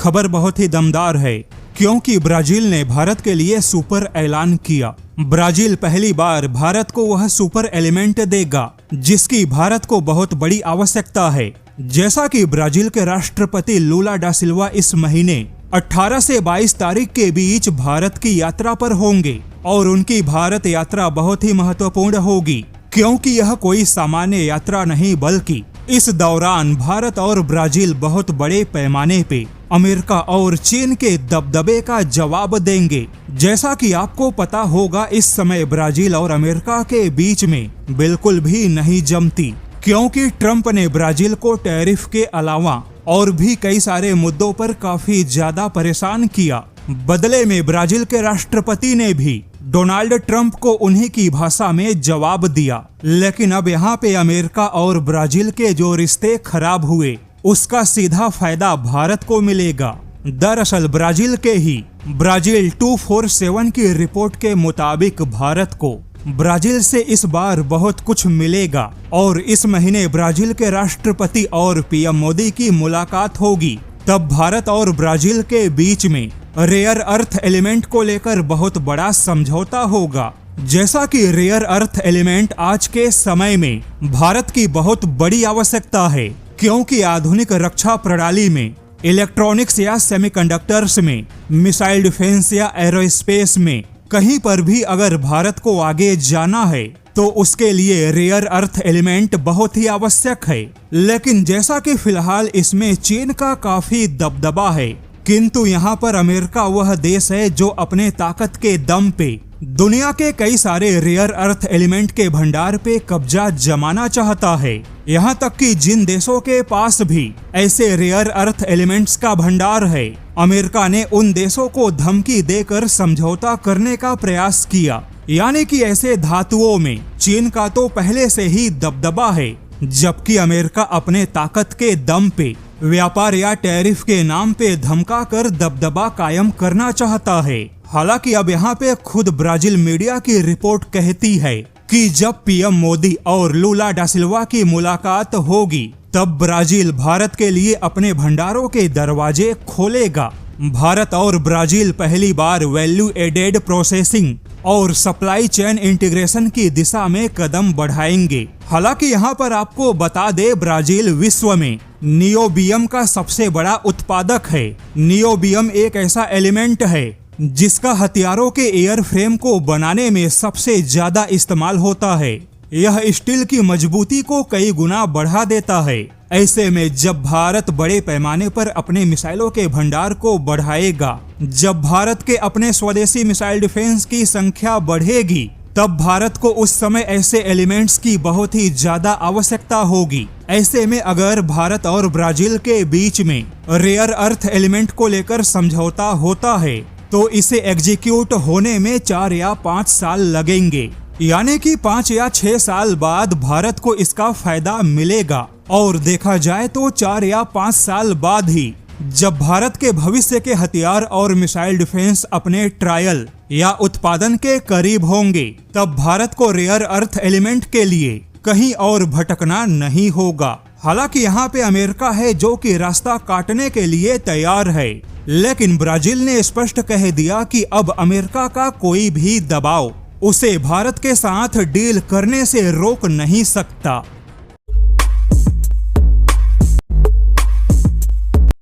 खबर बहुत ही दमदार है क्योंकि ब्राजील ने भारत के लिए सुपर ऐलान किया। ब्राजील पहली बार भारत को वह सुपर एलिमेंट देगा जिसकी भारत को बहुत बड़ी आवश्यकता है। जैसा कि ब्राजील के राष्ट्रपति लूला डा सिल्वा इस महीने 18 से 22 तारीख के बीच भारत की यात्रा पर होंगे और उनकी भारत यात्रा बहुत ही महत्वपूर्ण होगी क्योंकि यह कोई सामान्य यात्रा नहीं बल्कि इस दौरान भारत और ब्राजील बहुत बड़े पैमाने पे अमेरिका और चीन के दबदबे का जवाब देंगे। जैसा कि आपको पता होगा इस समय ब्राजील और अमेरिका के बीच में बिल्कुल भी नहीं जमती क्योंकि ट्रंप ने ब्राजील को टैरिफ के अलावा और भी कई सारे मुद्दों पर काफी ज्यादा परेशान किया। बदले में ब्राजील के राष्ट्रपति ने भी डोनाल्ड ट्रंप को उन्हीं की भाषा में जवाब दिया। लेकिन अब यहाँ पे अमेरिका और ब्राजील के जो रिश्ते खराब हुए उसका सीधा फायदा भारत को मिलेगा। दरअसल ब्राजील के ही ब्राजील 247 की रिपोर्ट के मुताबिक भारत को ब्राजील से इस बार बहुत कुछ मिलेगा और इस महीने ब्राजील के राष्ट्रपति और पीएम मोदी की मुलाकात होगी। तब भारत और ब्राजील के बीच में रेयर अर्थ एलिमेंट को लेकर बहुत बड़ा समझौता होगा। जैसा कि रेयर अर्थ एलिमेंट आज के समय में भारत की बहुत बड़ी आवश्यकता है क्योंकि आधुनिक रक्षा प्रणाली में, इलेक्ट्रॉनिक्स या सेमीकंडक्टर्स में, मिसाइल डिफेंस या एरोस्पेस में कहीं पर भी अगर भारत को आगे जाना है तो उसके लिए रेयर अर्थ एलिमेंट बहुत ही आवश्यक है। लेकिन जैसा कि फिलहाल इसमें चीन का काफी दबदबा है, किंतु यहाँ पर अमेरिका वह देश है जो अपने ताकत के दम पे दुनिया के कई सारे रेयर अर्थ एलिमेंट के भंडार पे कब्जा जमाना चाहता है। यहाँ तक कि जिन देशों के पास भी ऐसे रेयर अर्थ एलिमेंट्स का भंडार है, अमेरिका ने उन देशों को धमकी देकर समझौता करने का प्रयास किया। यानी कि ऐसे धातुओं में चीन का तो पहले से ही दबदबा है, जबकि अमेरिका अपने ताकत के दम पे व्यापार या टैरिफ के नाम पे धमका कर दबदबा कायम करना चाहता है। हालांकि अब यहाँ पे खुद ब्राजील मीडिया की रिपोर्ट कहती है कि जब पीएम मोदी और लूला डा सिल्वा की मुलाकात होगी तब ब्राजील भारत के लिए अपने भंडारों के दरवाजे खोलेगा। भारत और ब्राजील पहली बार वैल्यू एडेड प्रोसेसिंग और सप्लाई चेन इंटीग्रेशन की दिशा में कदम बढ़ाएंगे। हालांकि यहाँ पर आपको बता दे ब्राजील विश्व में नियोबियम का सबसे बड़ा उत्पादक है। नियोबियम एक ऐसा एलिमेंट है जिसका हथियारों के एयर फ्रेम को बनाने में सबसे ज्यादा इस्तेमाल होता है। यह स्टील की मजबूती को कई गुना बढ़ा देता है। ऐसे में जब भारत बड़े पैमाने पर अपने मिसाइलों के भंडार को बढ़ाएगा, जब भारत के अपने स्वदेशी मिसाइल डिफेंस की संख्या बढ़ेगी, तब भारत को उस समय ऐसे एलिमेंट्स की बहुत ही ज्यादा आवश्यकता होगी। ऐसे में अगर भारत और ब्राजील के बीच में रेयर अर्थ एलिमेंट को लेकर समझौता होता है तो इसे एग्जीक्यूट होने में 4 या 5 साल लगेंगे। यानी कि 5 या 6 साल बाद भारत को इसका फायदा मिलेगा। और देखा जाए तो 4 या 5 साल बाद ही जब भारत के भविष्य के हथियार और मिसाइल डिफेंस अपने ट्रायल या उत्पादन के करीब होंगे, तब भारत को रेयर अर्थ एलिमेंट के लिए कहीं और भटकना नहीं होगा। हालांकि यहाँ पे अमेरिका है जो कि रास्ता काटने के लिए तैयार है, लेकिन ब्राजील ने स्पष्ट कह दिया कि अब अमेरिका का कोई भी दबाव उसे भारत के साथ डील करने से रोक नहीं सकता।